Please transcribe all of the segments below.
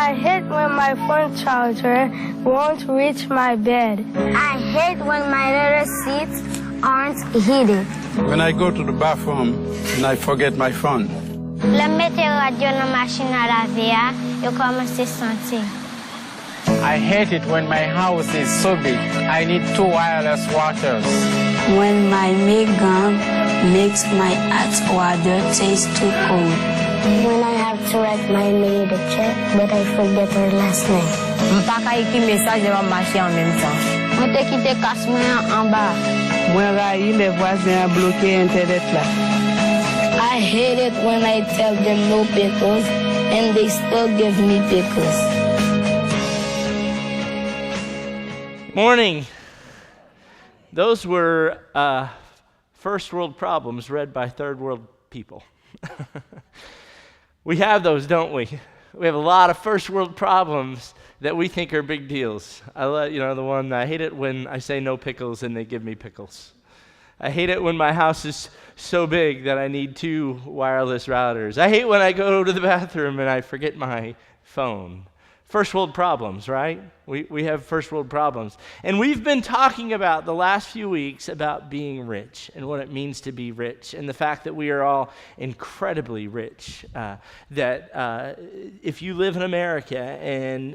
I hate when my phone charger won't reach my bed. I hate when my leather seats aren't heated. When I go to the bathroom and I forget my phone. Le mette radio dans machine à laver, je commence à sentir. I hate it when my house is so big. I need 2 wireless waters. When my milk gun makes my hot water taste too cold. When I have to write my maid a check, but I forget her last name. M'pas ka écrit message devant marcher en même temps. Moi te quitte casse-moi en bas. Moi raille les voisins à bloquer internet là. I hate it when I tell them no pickles and they still give me pickles. Morning. Those were first world problems read by third world people. We have those, don't we? We have a lot of first world problems that we think are big deals. The one, I hate it when I say no pickles and they give me pickles. I hate it when my house is so big that I need 2 wireless routers. I hate when I go to the bathroom and I forget my phone. First world problems, right? We have first world problems. And we've been talking about the last few weeks about being rich and what it means to be rich and the fact that we are all incredibly rich. That if you live in America and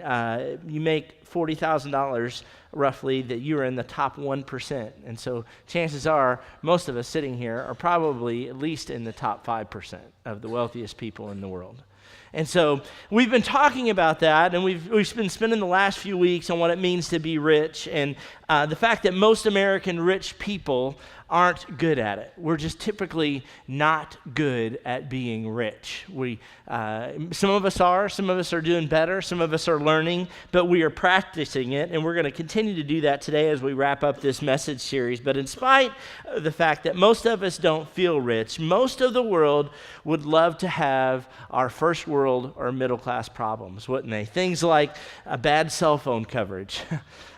you make $40,000 roughly, that you are in the top 1%. And so chances are most of us sitting here are probably at least in the top 5% of the wealthiest people in the world. And so we've been talking about that, and we've been spending the last few weeks on what it means to be rich, and the fact that most American rich people aren't good at it. We're just typically not good at being rich. Some of us are doing better, some of us are learning, but we are practicing it, and we're going to continue to do that today as we wrap up this message series. But in spite of the fact that most of us don't feel rich, most of the world would love to have our first world or middle class problems, wouldn't they? Things like a bad cell phone coverage,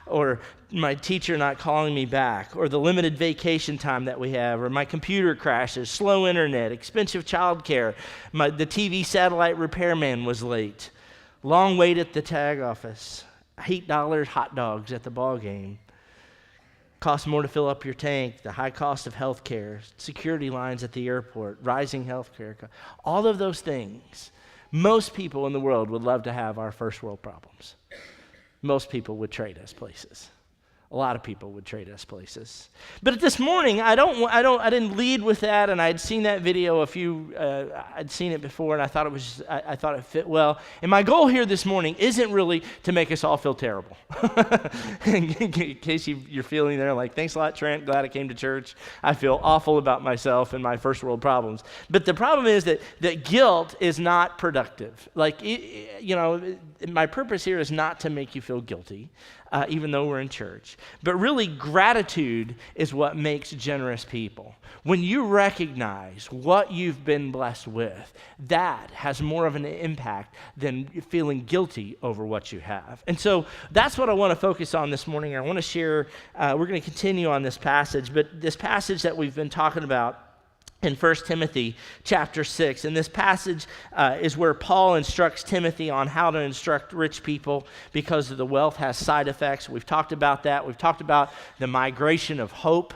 or my teacher not calling me back, or the limited vacation time that we have, or my computer crashes, slow internet, expensive childcare, the TV satellite repairman was late, long wait at the tag office, $8 hot dogs at the ball game, costs more to fill up your tank, the high cost of health care, security lines at the airport, rising health care, all of those things. Most people in the world would love to have our first world problems. Most people would trade us places. A lot of people would trade us places. But this morning, I didn't lead with that, and I'd seen that video I'd seen it before, and I thought it fit well. And my goal here this morning isn't really to make us all feel terrible. In case you're feeling there like, thanks a lot, Trent, glad I came to church. I feel awful about myself and my first world problems. But the problem is that guilt is not productive. My purpose here is not to make you feel guilty, even though we're in church. But really, gratitude is what makes generous people. When you recognize what you've been blessed with, that has more of an impact than feeling guilty over what you have. And so that's what I want to focus on this morning. I want to share, we're going to continue on this passage, but this passage that we've been talking about in 1 Timothy chapter 6. And this passage is where Paul instructs Timothy on how to instruct rich people because the wealth has side effects. We've talked about that. We've talked about the migration of hope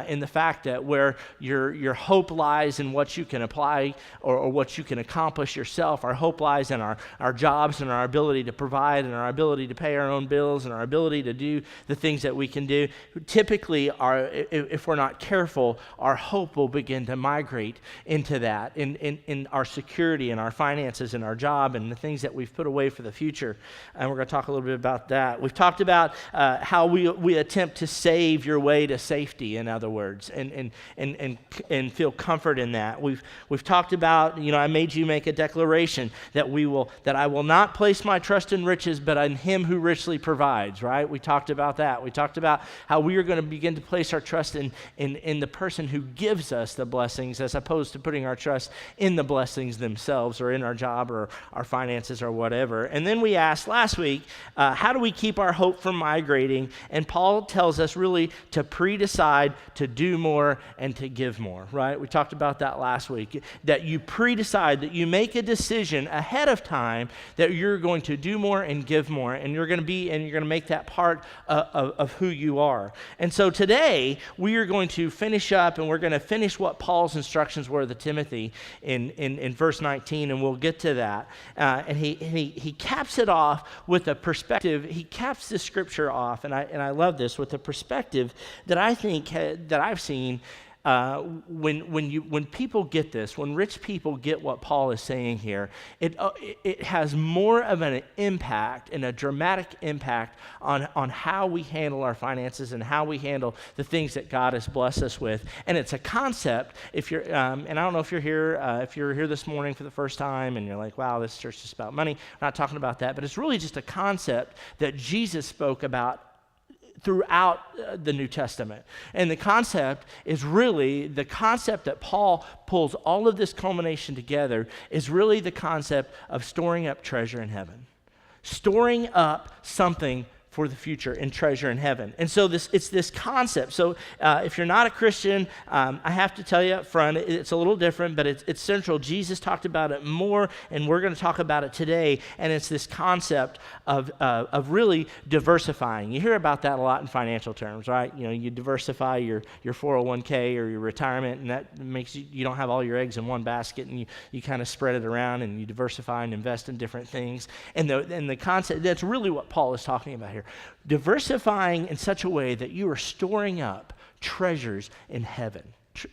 in the fact that where your hope lies in what you can apply or what you can accomplish yourself. Our hope lies in our jobs and our ability to provide and our ability to pay our own bills and our ability to do the things that we can do. Typically, if we're not careful, our hope will begin to migrate into that, in our security and our finances and our job and the things that we've put away for the future. And we're going to talk a little bit about that. We've talked about how we attempt to save your way to safety, in other words, and feel comfort in that. We've talked about, I made you make a declaration that I will not place my trust in riches, but in him who richly provides, right? We talked about that. We talked about how we are going to begin to place our trust in the person who gives us the blessing blessings as opposed to putting our trust in the blessings themselves or in our job or our finances or whatever. And then we asked last week, how do we keep our hope from migrating? And Paul tells us really to pre-decide to do more and to give more, right? We talked about that last week, that you pre-decide, that you make a decision ahead of time that you're going to do more and give more, and you're going to make that part of who you are. And so today we are going to finish up, and we're going to finish what Paul's instructions were to Timothy in verse 19, and we'll get to that. And he caps it off with a perspective. He caps the scripture off, and I love this, with a perspective that I think that I've seen. When people get this, when rich people get what Paul is saying here, it has more of an impact and a dramatic impact on how we handle our finances and how we handle the things that God has blessed us with. And it's a concept. If you're, and I don't know if you're here this morning for the first time and you're like, wow, this church is just about money. I'm not talking about that, but it's really just a concept that Jesus spoke about throughout the New Testament. And the concept is really, the concept that Paul pulls all of this culmination together is really the concept of storing up treasure in heaven. Storing up something for the future and treasure in heaven. And so it's this concept. So if you're not a Christian, I have to tell you up front, it's a little different, but it's central. Jesus talked about it more, and we're going to talk about it today. And it's this concept of really diversifying. You hear about that a lot in financial terms, right? You know, you diversify your 401k or your retirement, and that makes you don't have all your eggs in one basket, and you kind of spread it around, and you diversify and invest in different things. And the concept, that's really what Paul is talking about here. Diversifying in such a way that you are storing up treasures in heaven,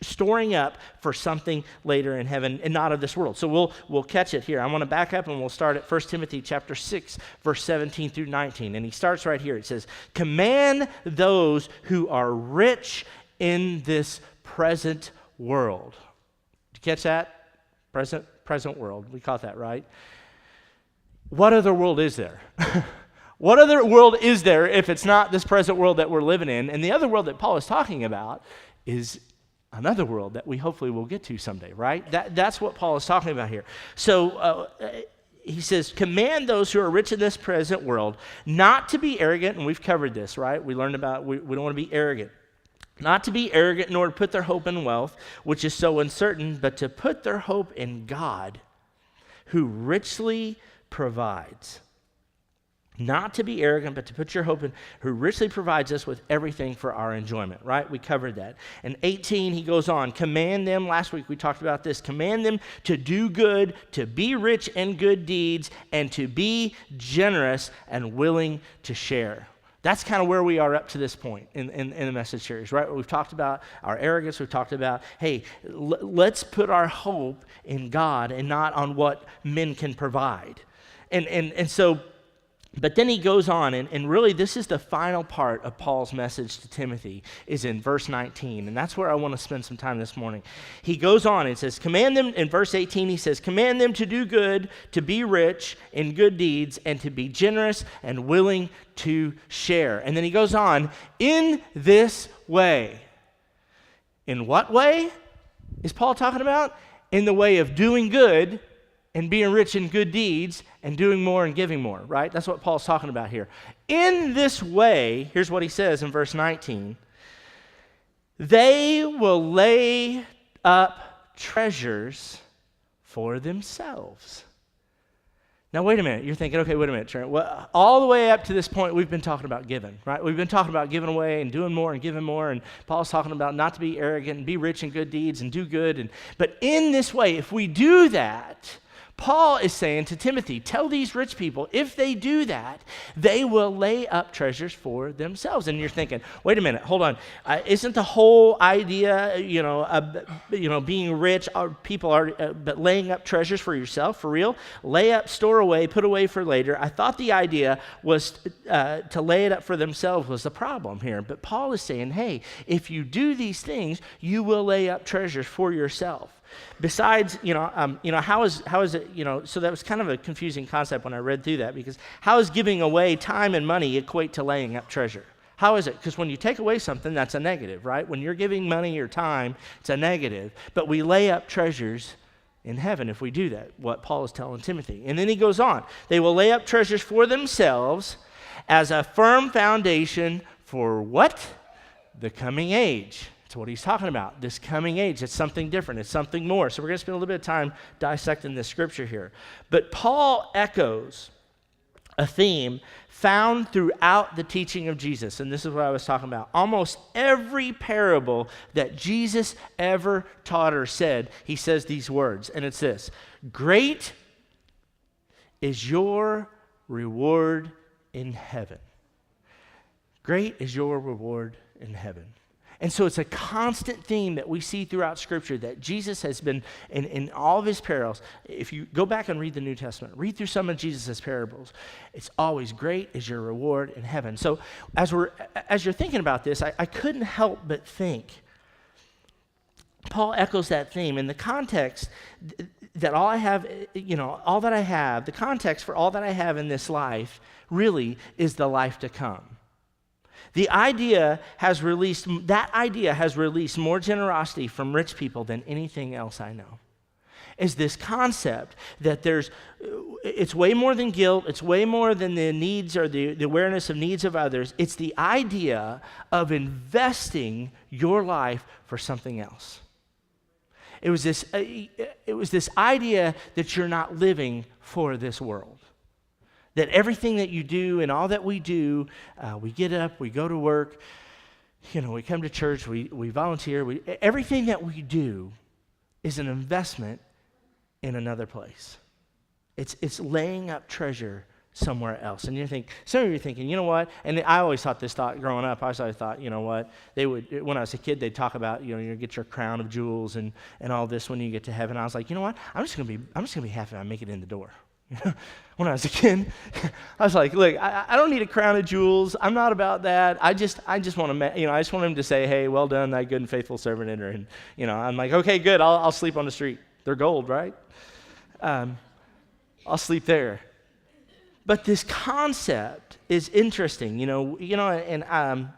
storing up for something later in heaven and not of this world. So we'll catch it here. I want to back up and we'll start at 1 Timothy chapter 6, verse 17 through 19. And he starts right here. It says, "Command those who are rich in this present world." Did you catch that? Present world. We caught that, right? What other world is there? What other world is there if it's not this present world that we're living in? And the other world that Paul is talking about is another world that we hopefully will get to someday, right? That's what Paul is talking about here. So he says, command those who are rich in this present world not to be arrogant, and we've covered this, right? We learned about we don't want to be arrogant. Not to be arrogant nor to put their hope in wealth, which is so uncertain, but to put their hope in God, who richly provides. Not to be arrogant, but to put your hope in, who richly provides us with everything for our enjoyment, right? We covered that. And 18, he goes on, command them, last week we talked about this, command them to do good, to be rich in good deeds, and to be generous and willing to share. That's kind of where we are up to this point in the message series, right? We've talked about our arrogance. We've talked about, hey, let's put our hope in God and not on what men can provide. And so, but then he goes on, and really this is the final part of Paul's message to Timothy, is in verse 19, and that's where I want to spend some time this morning. He goes on and says, command them, in verse 18 he says, command them to do good, to be rich in good deeds, and to be generous and willing to share. And then he goes on, in this way. In what way is Paul talking about? In the way of doing good and being rich in good deeds and doing more and giving more, right? That's what Paul's talking about here. In this way, here's what he says in verse 19, they will lay up treasures for themselves. Now, wait a minute. You're thinking, okay, wait a minute, Trent. Well, all the way up to this point, we've been talking about giving, right? We've been talking about giving away and doing more and giving more, and Paul's talking about not to be arrogant and be rich in good deeds and do good. But in this way, if we do that, Paul is saying to Timothy, tell these rich people, if they do that, they will lay up treasures for themselves. And you're thinking, wait a minute, hold on. Isn't the whole idea, being rich, but laying up treasures for yourself, for real? Lay up, store away, put away for later. I thought the idea was to lay it up for themselves was the problem here. But Paul is saying, hey, if you do these things, you will lay up treasures for yourself. Besides, how is it, so that was kind of a confusing concept when I read through that, because how is giving away time and money equate to laying up treasure? How is it? Because when you take away something, that's a negative, right? When you're giving money or time, it's a negative. But we lay up treasures in heaven if we do that, what Paul is telling Timothy. And then he goes on. They will lay up treasures for themselves as a firm foundation for what? The coming age. That's what he's talking about, this coming age. It's something different. It's something more. So we're going to spend a little bit of time dissecting this scripture here. But Paul echoes a theme found throughout the teaching of Jesus. And this is what I was talking about. Almost every parable that Jesus ever taught or said, he says these words. And it's this: great is your reward in heaven. Great is your reward in heaven. And so it's a constant theme that we see throughout Scripture that Jesus has been, in all of his parables, if you go back and read the New Testament, read through some of Jesus' parables, it's always great is your reward in heaven. So as you're thinking about this, I couldn't help but think, Paul echoes that theme in the context that all I have, all that I have, the context for all that I have in this life really is the life to come. That idea has released more generosity from rich people than anything else I know. Is this concept that it's way more than guilt, it's way more than the needs or the awareness of needs of others. It's the idea of investing your life for something else. It was this idea that you're not living for this world. That everything that you do and all that we do, we get up, we go to work, we come to church, we volunteer, everything that we do is an investment in another place. It's laying up treasure somewhere else. And some of you are thinking, you know what? And I always thought this thought growing up. I always thought, you know what? When I was a kid, they'd talk about, you get your crown of jewels and all this when you get to heaven. I was like, you know what? I'm just gonna be happy I make it in the door. When I was a kid, I was like, look, I don't need a crown of jewels. I'm not about that. I just want to, I just want him to say, hey, well done, thy good and faithful servant. And, I'm like, okay, good. I'll sleep on the street. They're gold, right? I'll sleep there. But this concept is interesting, and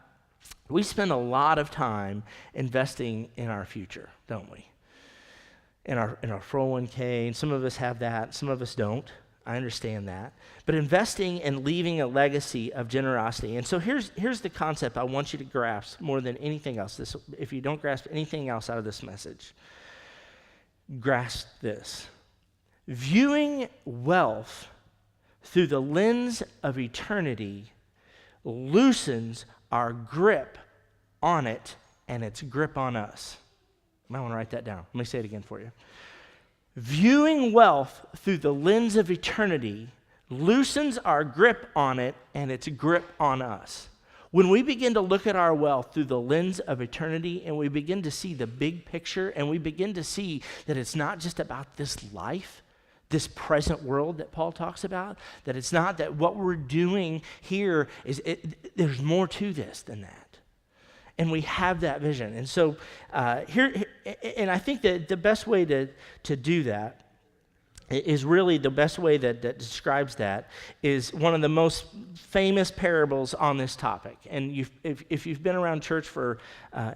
we spend a lot of time investing in our future, don't we? In our 401k, and some of us have that, some of us don't. I understand that. But investing and leaving a legacy of generosity. And so here's the concept I want you to grasp more than anything else. If you don't grasp anything else out of this message, grasp this. Viewing wealth through the lens of eternity loosens our grip on it and its grip on us. You might want to write that down. Let me say it again for you. Viewing wealth through the lens of eternity loosens our grip on it and its grip on us. When we begin to look at our wealth through the lens of eternity and we begin to see the big picture and we begin to see that it's not just about this life, this present world that Paul talks about, that it's not that what we're doing here there's more to this than that. And we have that vision. And so and I think that the best way to do that is really the best way that describes that is one of the most famous parables on this topic. And if you've been around church for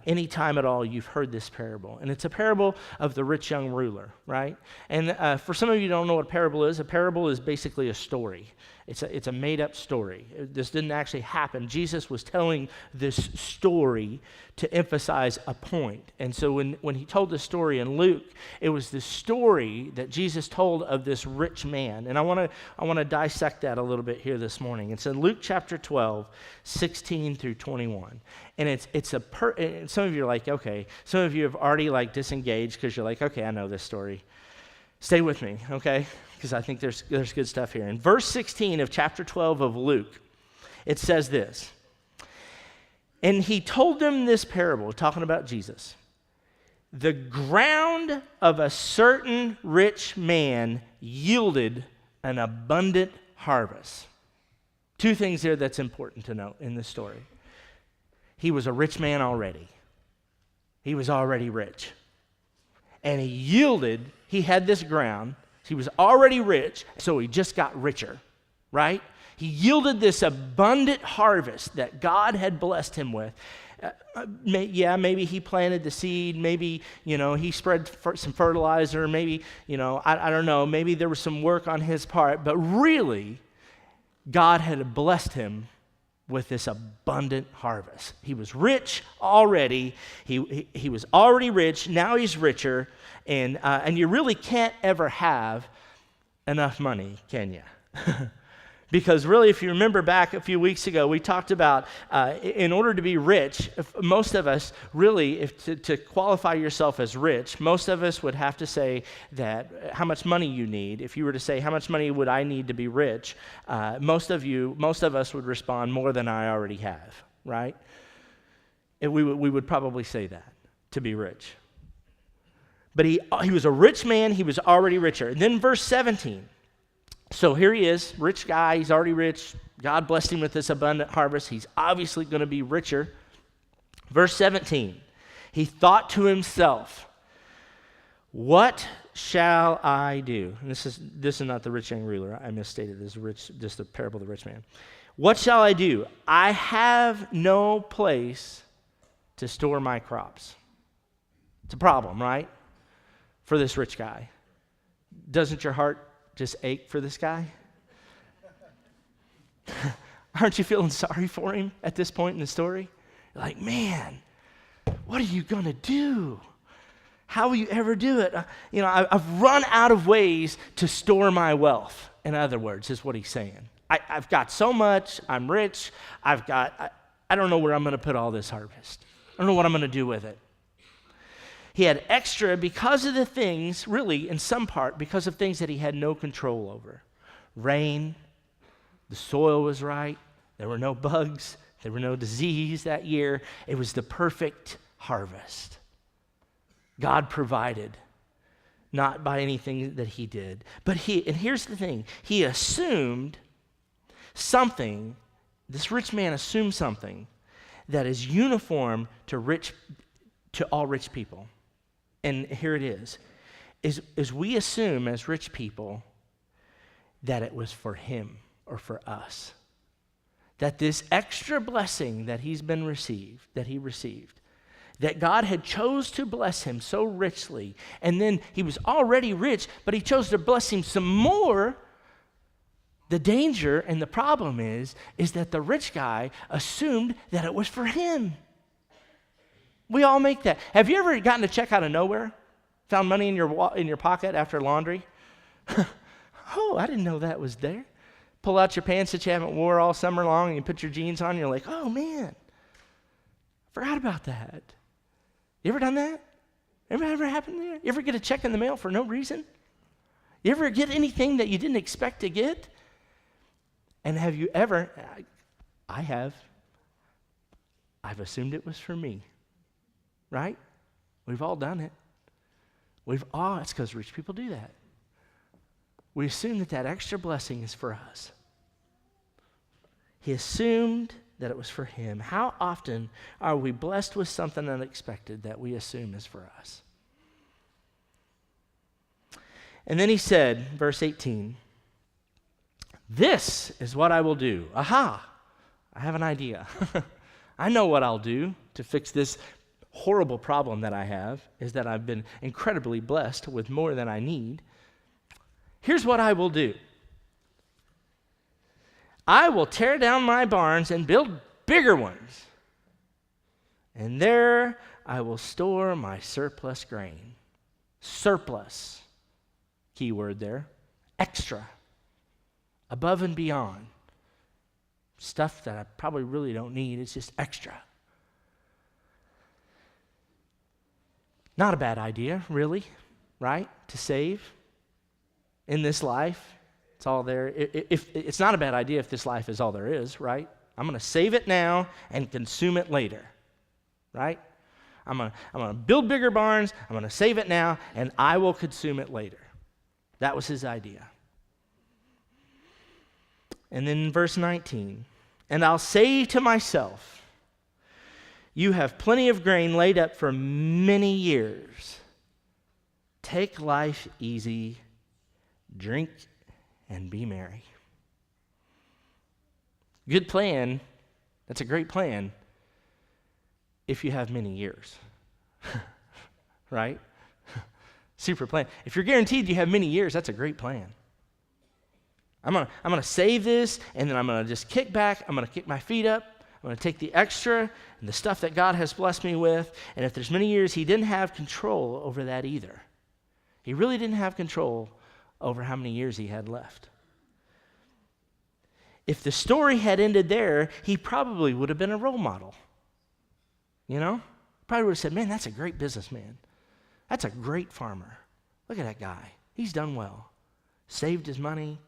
any time at all, you've heard this parable. And it's a parable of the rich young ruler, right? And for some of you who don't know what a parable is basically a story. It's a made-up story. This didn't actually happen. Jesus was telling this story to emphasize a point. And so when he told this story in Luke, it was the story that Jesus told of this rich man. And I want to dissect that a little bit here this morning. It's in Luke chapter 12, 16 through 21. And and some of you are like, okay. Some of you have already disengaged because you're like, okay, I know this story. Stay with me, okay? Because I think there's good stuff here. In verse 16 of chapter 12 of Luke, it says this. And he told them this parable, talking about Jesus. The ground of a certain rich man yielded an abundant harvest. Two things there that's important to note in this story. He was a rich man already. He was already rich. And he had this ground. He was already rich, so he just got richer, right? He yielded this abundant harvest that God had blessed him with. Maybe he planted the seed. Maybe, he spread some fertilizer. Maybe, I don't know. Maybe there was some work on his part. But really, God had blessed him with this abundant harvest. He was rich already. He was already rich. Now he's richer. And you really can't ever have enough money, can you? Because really, if you remember back a few weeks ago, we talked about in order to be rich, most of us really, to qualify yourself as rich, most of us would have to say that how much money you need. If you were to say, how much money would I need to be rich? Most of us would respond, more than I already have, right? We would probably say that, to be rich. But he was a rich man. He was already richer. And then verse 17. So here he is, rich guy. He's already rich. God blessed him with this abundant harvest. He's obviously going to be richer. Verse 17. He thought to himself, what shall I do? And this is not the rich young ruler. I misstated this. Just the parable of the rich man. What shall I do? I have no place to store my crops. It's a problem, right? For this rich guy. Doesn't your heart just ache for this guy? Aren't you feeling sorry for him at this point in the story? You're like, man, what are you going to do? How will you ever do it? I've run out of ways to store my wealth, in other words, is what he's saying. I've got so much. I'm rich. I don't know where I'm going to put all this harvest. I don't know what I'm going to do with it. He had extra because of the things, really, in some part, because of things that he had no control over. Rain, the soil was right, there were no bugs, there were no disease that year. It was the perfect harvest. God provided, not by anything that he did. But and here's the thing, he assumed something, this rich man assumed something that is uniform to all rich people. And here it is we assume as rich people that it was for him or for us. That this extra blessing that he received, that God had chose to bless him so richly, and then he was already rich, but he chose to bless him some more. The danger and the problem is that the rich guy assumed that it was for him. We all make that. Have you ever gotten a check out of nowhere? Found money in your pocket after laundry? Oh, I didn't know that was there. Pull out your pants that you haven't wore all summer long and you put your jeans on and you're like, oh man, forgot about that. You ever done that? Ever happened there? You ever get a check in the mail for no reason? You ever get anything that you didn't expect to get? And have you ever, I have, I've assumed it was for me. Right? We've all done it. It's because rich people do that. We assume that extra blessing is for us. He assumed that it was for him. How often are we blessed with something unexpected that we assume is for us? And then he said, verse 18, this is what I will do. Aha! I have an idea. I know what I'll do to fix this horrible problem that I have, is that I've been incredibly blessed with more than I need. Here's what I will do. I will tear down my barns and build bigger ones. And there I will store my surplus grain. Surplus, key word there, extra, above and beyond. Stuff that I probably really don't need, it's just extra. Not a bad idea, really, right? To save in this life. It's all there. It's not a bad idea if this life is all there is, right? I'm going to save it now and consume it later, right? I'm going to build bigger barns, I'm going to save it now, and I will consume it later. That was his idea. And then in verse 19, and I'll say to myself, you have plenty of grain laid up for many years. Take life easy, drink, and be merry. Good plan, that's a great plan if you have many years, right? Super plan. If you're guaranteed you have many years, that's a great plan. I'm gonna save this, and then I'm gonna just kick back. I'm gonna kick my feet up. I'm gonna take the extra and the stuff that God has blessed me with. And if there's many years, he didn't have control over that either. He really didn't have control over how many years he had left. If the story had ended there, he probably would have been a role model. You know? Probably would have said, man, that's a great businessman. That's a great farmer. Look at that guy. He's done well. Saved his money,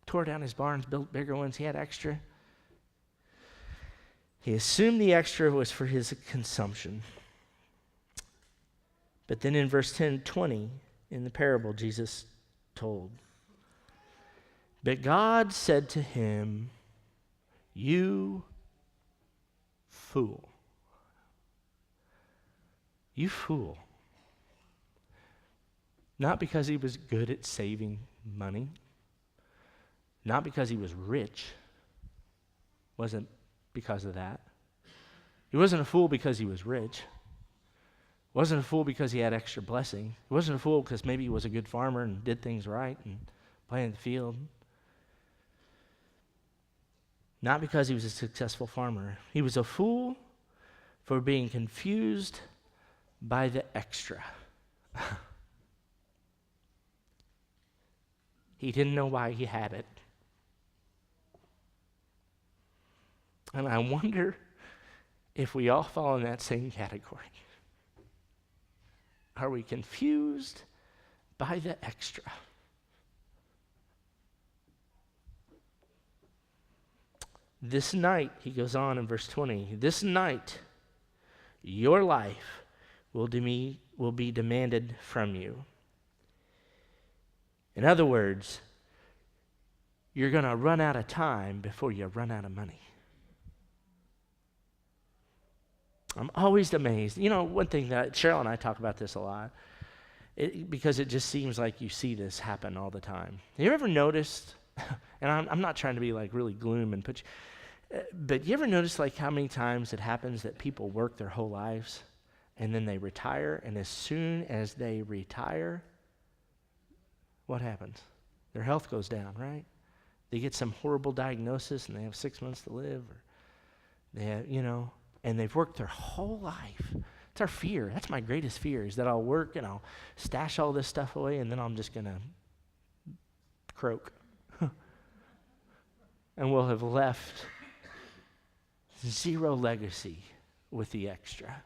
tore down his barns, built bigger ones. He had extra. He assumed the extra was for his consumption. But then in verse 10-20, in the parable Jesus told, but God said to him, you fool. You fool. Not because he was good at saving money, not because he was rich, wasn't because of that. He wasn't a fool because he was rich. Wasn't a fool because he had extra blessing. He wasn't a fool because maybe he was a good farmer and did things right and planted the field. Not because he was a successful farmer. He was a fool for being confused by the extra. He didn't know why he had it. And I wonder if we all fall in that same category. Are we confused by the extra? This night, he goes on in verse 20, this night, your life will be demanded from you. In other words, you're going to run out of time before you run out of money. I'm always amazed. You know, one thing that Cheryl and I talk about this a lot, because it just seems like you see this happen all the time. Have you ever noticed, and I'm not trying to be like really gloom and put you, but you ever notice like how many times it happens that people work their whole lives and then they retire, and as soon as they retire, what happens? Their health goes down, right? They get some horrible diagnosis and they have 6 months to live, or they have, and they've worked their whole life. It's our fear. That's my greatest fear, is that I'll work and I'll stash all this stuff away and then I'm just going to croak. And we'll have left zero legacy with the extra.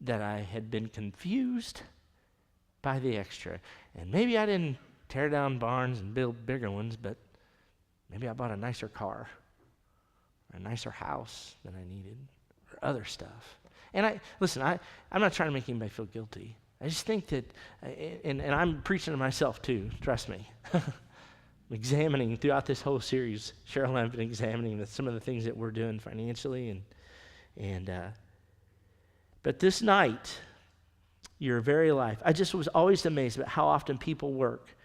That I had been confused by the extra. And maybe I didn't tear down barns and build bigger ones, but maybe I bought a nicer car, or a nicer house than I needed, or other stuff. And I'm not trying to make anybody feel guilty. I just think that, and I'm preaching to myself too, trust me. I'm examining throughout this whole series. Cheryl and I have been examining some of the things that we're doing financially, but this night, your very life, I just was always amazed about how often people work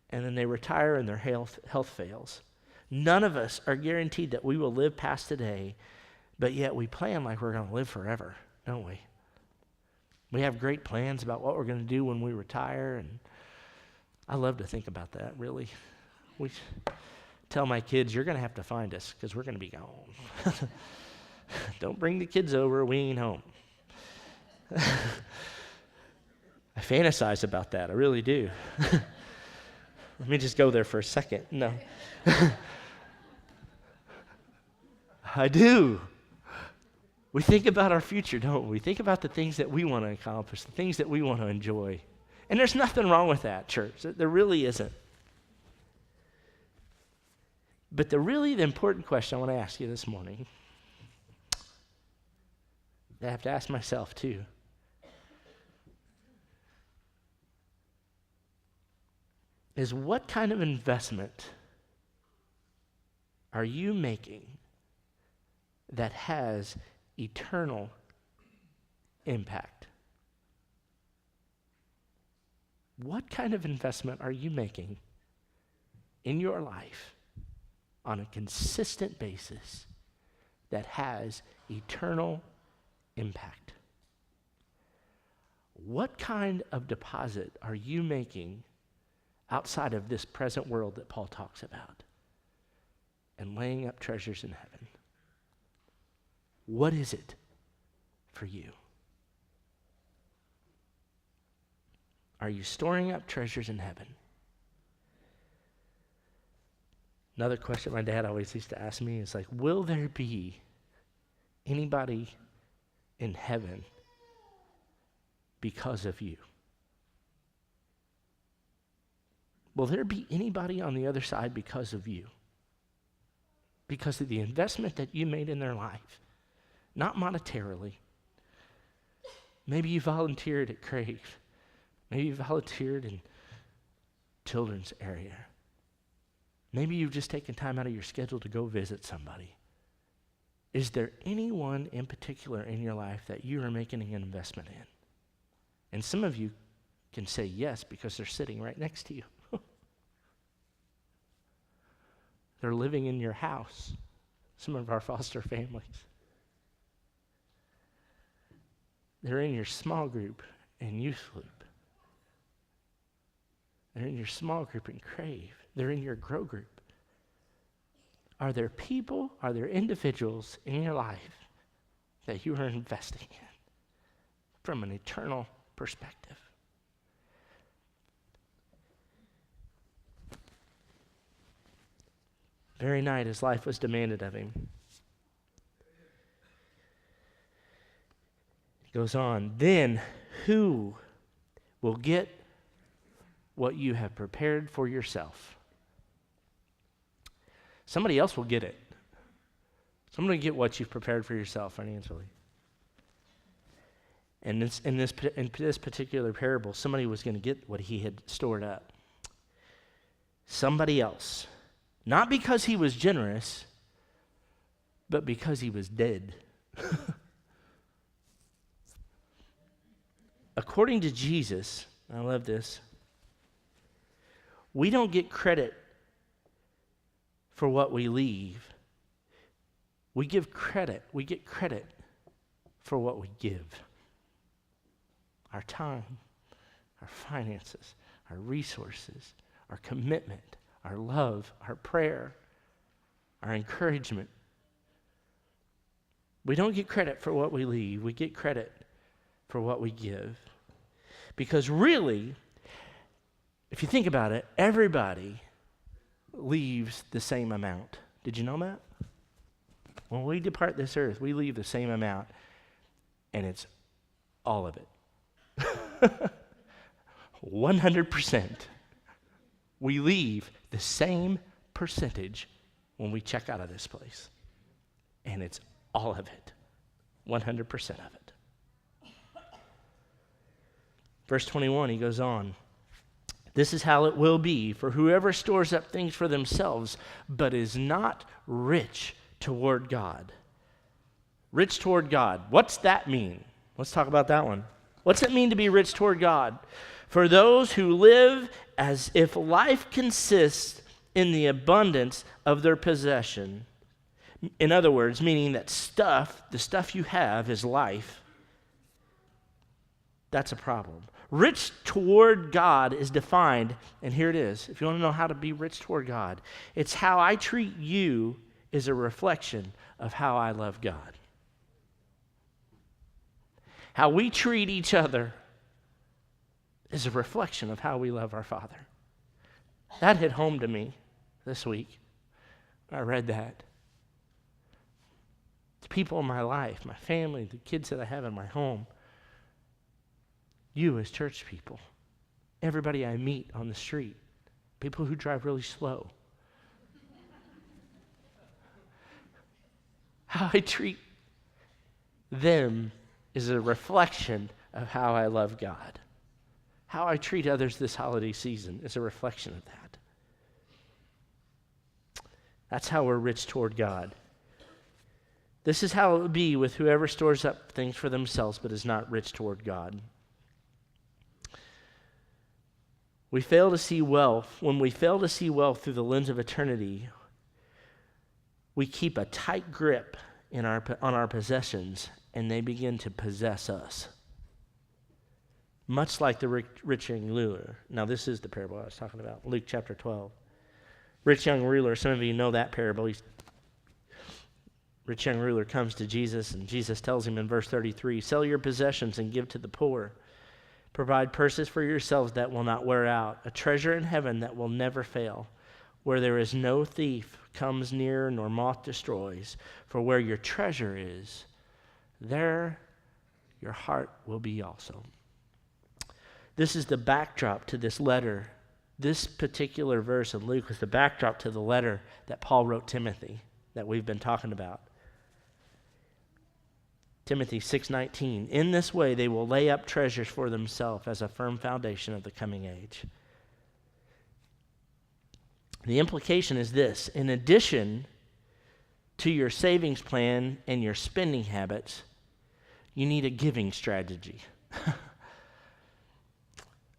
and then they retire and their health fails. None of us are guaranteed that we will live past today, but yet we plan like we're going to live forever, don't we? We have great plans about what we're going to do when we retire, and I love to think about that, really. We tell my kids, you're going to have to find us because we're going to be gone. Don't bring the kids over, we ain't home. I fantasize about that, I really do. Let me just go there for a second. No. I do. We think about our future, don't we? We think about the things that we want to accomplish, the things that we want to enjoy. And there's nothing wrong with that, church. There really isn't. But the important question I want to ask you this morning, that I have to ask myself too, is what kind of investment are you making that has eternal impact? What kind of investment are you making in your life on a consistent basis that has eternal impact? What kind of deposit are you making outside of this present world that Paul talks about and laying up treasures in heaven? What is it for you? Are you storing up treasures in heaven? Another question my dad always used to ask me is like, will there be anybody in heaven because of you? Will there be anybody on the other side because of you? Because of the investment that you made in their life, not monetarily. Maybe you volunteered at Crave. Maybe you volunteered in children's area. Maybe you've just taken time out of your schedule to go visit somebody. Is there anyone in particular in your life that you are making an investment in? And some of you can say yes because they're sitting right next to you. They're living in your house, some of our foster families. They're in your small group and youth group. They're in your small group and Crave. They're in your grow group. Are there people, are there individuals in your life that you are investing in from an eternal perspective? Very night his life was demanded of him. He goes on, then who will get what you have prepared for yourself? Somebody else will get it. Somebody will get what you've prepared for yourself financially. And in this particular parable, somebody was going to get what he had stored up. Somebody else. Not because he was generous, but because he was dead. According to Jesus, I love this, we don't get credit for what we leave. We get credit for what we give. Our time, our finances, our resources, our commitment, our love, our prayer, our encouragement. We don't get credit for what we leave. We get credit for what we give. Because really, if you think about it, everybody leaves the same amount. Did you know that? When we depart this earth, we leave the same amount, and it's all of it. 100%. We leave the same percentage when we check out of this place. And it's all of it. 100% of it. Verse 21, he goes on. This is how it will be for whoever stores up things for themselves, but is not rich toward God. Rich toward God. What's that mean? Let's talk about that one. What's it mean to be rich toward God? For those who live as if life consists in the abundance of their possession. In other words, meaning that the stuff you have is life. That's a problem. Rich toward God is defined, and here it is. If you want to know how to be rich toward God, it's how I treat you is a reflection of how I love God. How we treat each other is a reflection of how we love our Father. That hit home to me this week. I read that. The people in my life, my family, the kids that I have in my home, you as church people, everybody I meet on the street, people who drive really slow. How I treat them is a reflection of how I love God. How I treat others this holiday season is a reflection of that. That's how we're rich toward God. This is how it will be with whoever stores up things for themselves but is not rich toward God. We fail to see wealth. When we fail to see wealth through the lens of eternity, we keep a tight grip on our possessions, and they begin to possess us. Much like the rich young ruler. Now, this is the parable I was talking about, Luke chapter 12. Rich young ruler, some of you know that parable. Rich young ruler comes to Jesus, and Jesus tells him in verse 33, sell your possessions and give to the poor. Provide purses for yourselves that will not wear out, a treasure in heaven that will never fail, where there is no thief comes near nor moth destroys. For where your treasure is, there your heart will be also. This is the backdrop to this letter. This particular verse in Luke was the backdrop to the letter that Paul wrote Timothy that we've been talking about. Timothy 6:19. In this way they will lay up treasures for themselves as a firm foundation of the coming age. The implication is this: in addition to your savings plan and your spending habits, you need a giving strategy.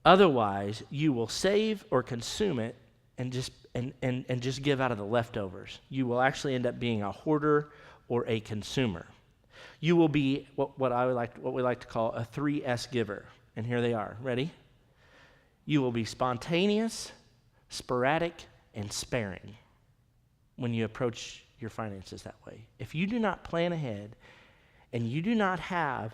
Otherwise, you will save or consume it and just give out of the leftovers. You will actually end up being a hoarder or a consumer. You will be what we like to call a 3S giver. And here they are. Ready? You will be spontaneous, sporadic, and sparing when you approach your finances that way. If you do not plan ahead and you do not have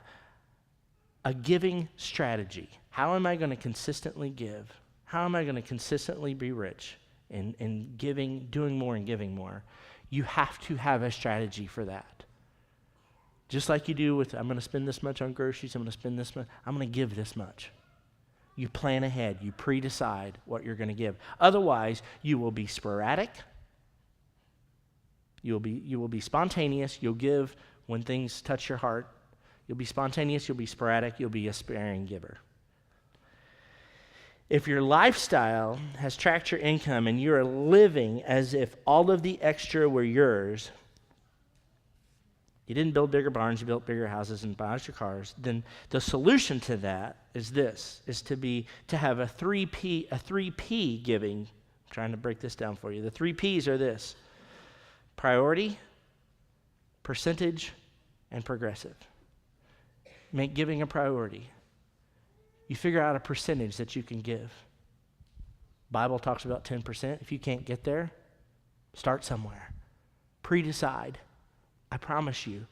a giving strategy, how am I going to consistently give? How am I going to consistently be rich in giving, doing more and giving more? You have to have a strategy for that. Just like you do with, I'm going to spend this much on groceries, I'm going to spend this much, I'm going to give this much. You plan ahead, you pre-decide what you're going to give. Otherwise, you will be sporadic, you will be spontaneous, you'll give when things touch your heart. You'll be spontaneous, you'll be sporadic, you'll be a sparing giver. If your lifestyle has tracked your income and you're living as if all of the extra were yours, you didn't build bigger barns, you built bigger houses and bought your cars, then the solution to that is this, is to have a 3P giving. I'm trying to break this down for you. The 3 Ps are this: priority, percentage, and progressive. Make giving a priority. You figure out a percentage that you can give. Bible talks about 10%. If you can't get there, start somewhere. Pre-decide. I promise you,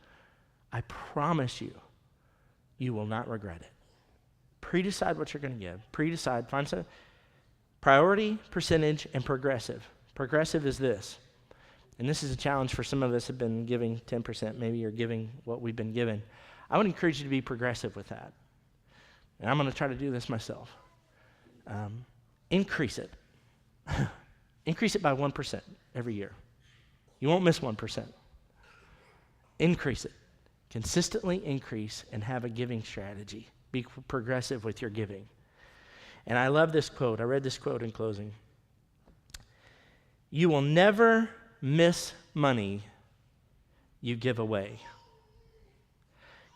you will not regret it. Pre-decide what you're going to give. Pre-decide, find some priority, percentage, and progressive. Progressive is this, and this is a challenge for some of us who have been giving 10%. Maybe you're giving what we've been given. I would encourage you to be progressive with that. And I'm going to try to do this myself. Increase it. Increase it by 1% every year. You won't miss 1%. Increase it. Consistently increase and have a giving strategy. Be progressive with your giving. And I love this quote. I read this quote in closing. You will never miss money you give away.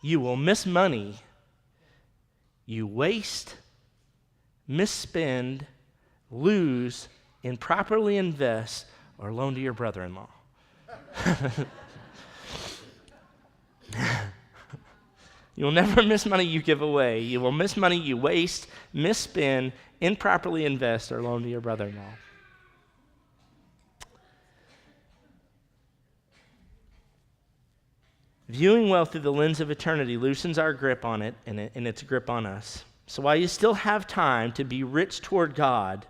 You will miss money you waste, misspend, lose, improperly invest, or loan to your brother-in-law. You will never miss money you give away. You will miss money you waste, misspend, improperly invest, or loan to your brother-in-law. Viewing wealth through the lens of eternity loosens our grip on it and its grip on us. So while you still have time to be rich toward God,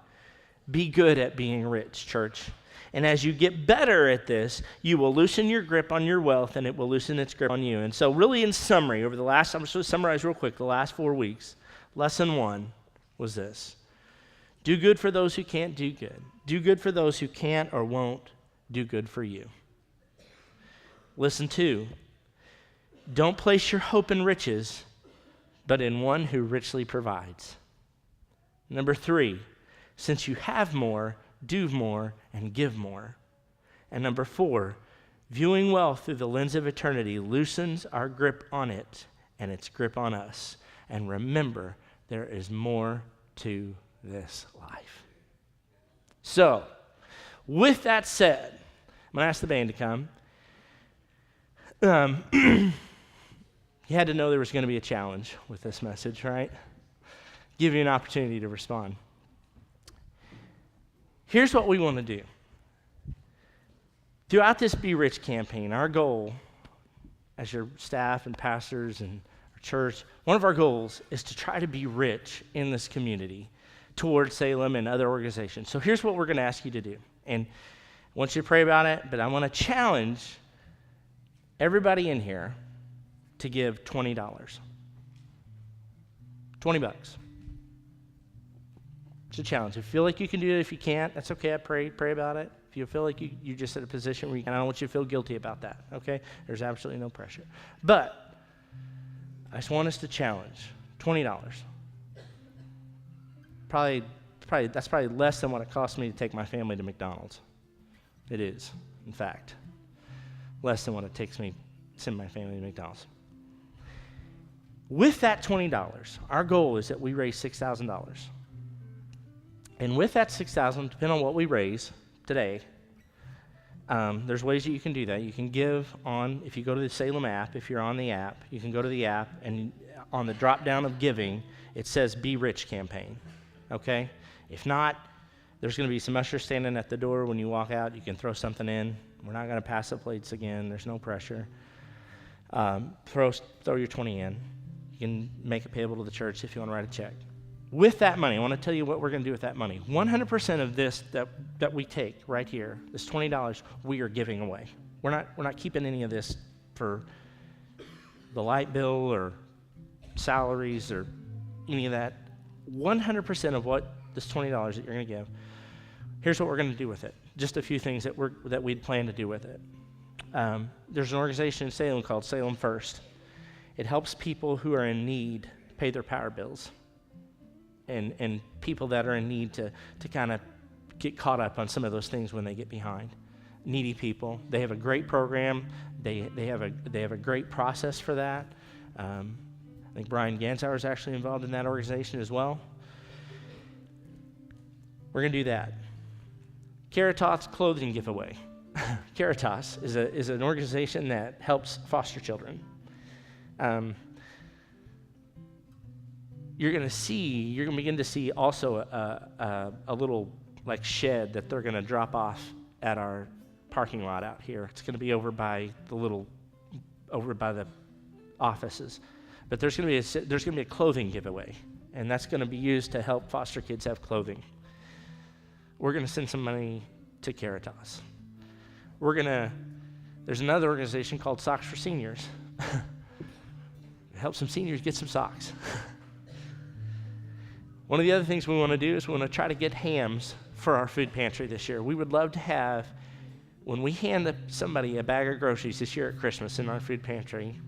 be good at being rich, church. And as you get better at this, you will loosen your grip on your wealth and it will loosen its grip on you. And so really in summary, I'm just going to summarize real quick the last 4 weeks. Lesson 1 was this: do good for those who can't do good. Do good for those who can't or won't do good for you. Lesson 2: don't place your hope in riches, but in one who richly provides. Number 3, since you have more, do more and give more. And number 4, viewing wealth through the lens of eternity loosens our grip on it and its grip on us. And remember, there is more to this life. So, with that said, I'm going to ask the band to come. You had to know there was going to be a challenge with this message, right? Give you an opportunity to respond. Here's what we want to do. Throughout this Be Rich campaign, our goal as your staff and pastors and our church, one of our goals is to try to be rich in this community towards Salem and other organizations. So here's what we're going to ask you to do. And I want you to pray about it, but I want to challenge everybody in here to give $20. $20. It's a challenge. If you feel like you can do it, if you can't, that's okay. I pray about it. If you feel like you're just at a position where you can, I don't want you to feel guilty about that, okay? There's absolutely no pressure. But I just want us to challenge $20. That's probably less than what it cost me to take my family to McDonald's. It is, in fact, less than what it takes me to send my family to McDonald's. With that $20, our goal is that we raise $6,000. And with that $6,000, depending on what we raise today, there's ways that you can do that. You can give on, if you go to the Salem app, if you're on the app, you can go to the app, and on the drop-down of giving, it says Be Rich Campaign, okay? If not, there's going to be some ushers standing at the door when you walk out. You can throw something in. We're not going to pass the plates again. There's no pressure. Throw your 20 in. You can make it payable to the church if you want to write a check. With that money, I want to tell you what we're going to do with that money. 100% of this that we take right here, this $20, we are giving away. We're not keeping any of this for the light bill or salaries or any of that. 100% of what this $20 that you're going to give, here's what we're going to do with it. Just a few things that we'd plan to do with it. There's an organization in Salem called Salem First. It helps people who are in need pay their power bills, and people that are in need to kind of get caught up on some of those things when they get behind. Needy people. They have a great program. They have a great process for that. I think Brian Gansauer is actually involved in that organization as well. We're going to do that. Caritas clothing giveaway. Caritas is an organization that helps foster children. You're going to begin to see also a little like shed that they're going to drop off at our parking lot out here. It's going to be over by the offices. But there's going to be a clothing giveaway, and that's going to be used to help foster kids have clothing. We're going to send some money to Caritas. There's another organization called Socks for Seniors. Help some seniors get some socks. One of the other things we want to do is we want to try to get hams for our food pantry this year. We would love to have, when we hand somebody a bag of groceries this year at Christmas in our food pantry,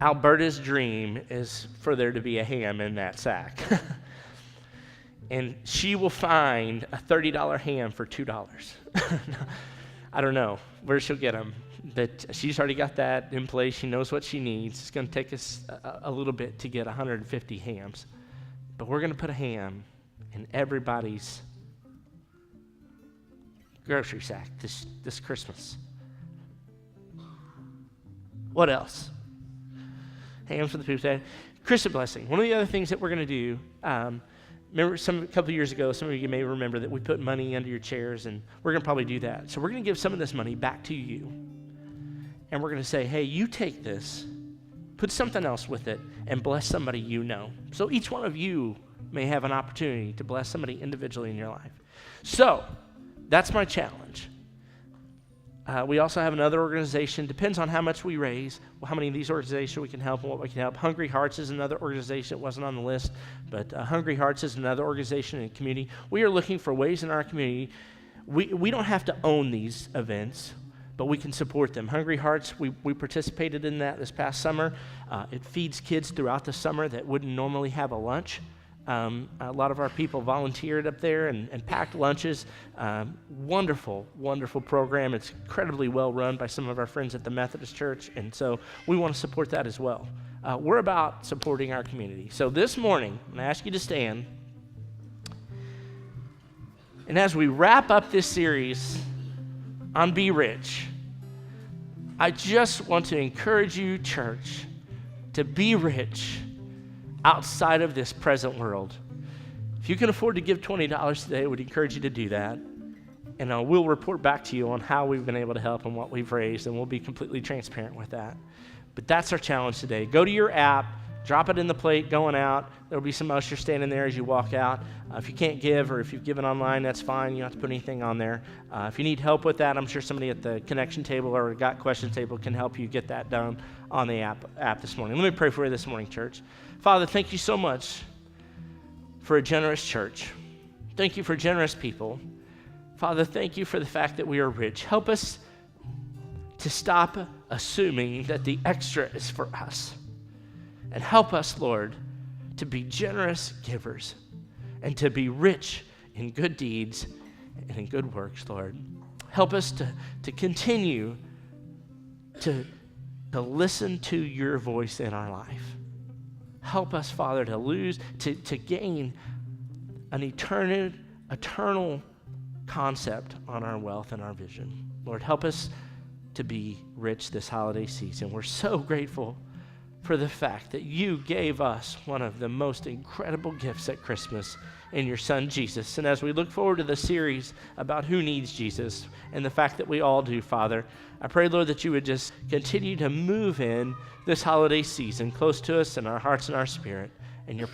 Alberta's dream is for there to be a ham in that sack. And she will find a $30 ham for $2. I don't know where she'll get them, but she's already got that in place. She knows what she needs. It's going to take us a little bit to get 150 hams, but we're going to put a ham in everybody's grocery sack this Christmas. What else? Hams for the food sack. Christmas blessing. One of the other things that we're going to do, remember a couple of years ago, some of you may remember that we put money under your chairs, and we're going to probably do that. So we're going to give some of this money back to you. And we're going to say, hey, you take this, put something else with it, and bless somebody you know. So each one of you may have an opportunity to bless somebody individually in your life. So that's my challenge. We also have another organization, depends on how much we raise, how many of these organizations we can help and what we can help. Hungry Hearts is another organization. It wasn't on the list, but Hungry Hearts is another organization in the community. We are looking for ways in our community. We don't have to own these events, but we can support them. Hungry Hearts, we participated in that this past summer. It feeds kids throughout the summer that wouldn't normally have a lunch. A lot of our people volunteered up there and packed lunches. Wonderful, wonderful program. It's incredibly well run by some of our friends at the Methodist Church, and so we want to support that as well. We're about supporting our community. So this morning, I'm going to ask you to stand. And as we wrap up this series on Be Rich, I just want to encourage you, church, to be rich outside of this present world. If you can afford to give $20 today, I would encourage you to do that. And we'll report back to you on how we've been able to help and what we've raised, and we'll be completely transparent with that. But that's our challenge today. Go to your app, drop it in the plate going out. There'll be some ushers standing there as you walk out. If you can't give, or if you've given online, that's fine. You don't have to put anything on there. If you need help with that, I'm sure somebody at the connection table or got questions table can help you get that done on the app this morning. Let me pray for you this morning, church. Father, thank you so much for a generous church. Thank you for generous people. Father, thank you for the fact that we are rich. Help us to stop assuming that the extra is for us. And help us, Lord, to be generous givers and to be rich in good deeds and in good works, Lord. Help us to continue to listen to your voice in our life. Help us, Father, to gain an eternal concept on our wealth and our vision. Lord, help us to be rich this holiday season. We're so grateful for the fact that you gave us one of the most incredible gifts at Christmas in your son, Jesus. And as we look forward to the series about who needs Jesus and the fact that we all do, Father, I pray, Lord, that you would just continue to move in this holiday season close to us in our hearts and our spirit. In your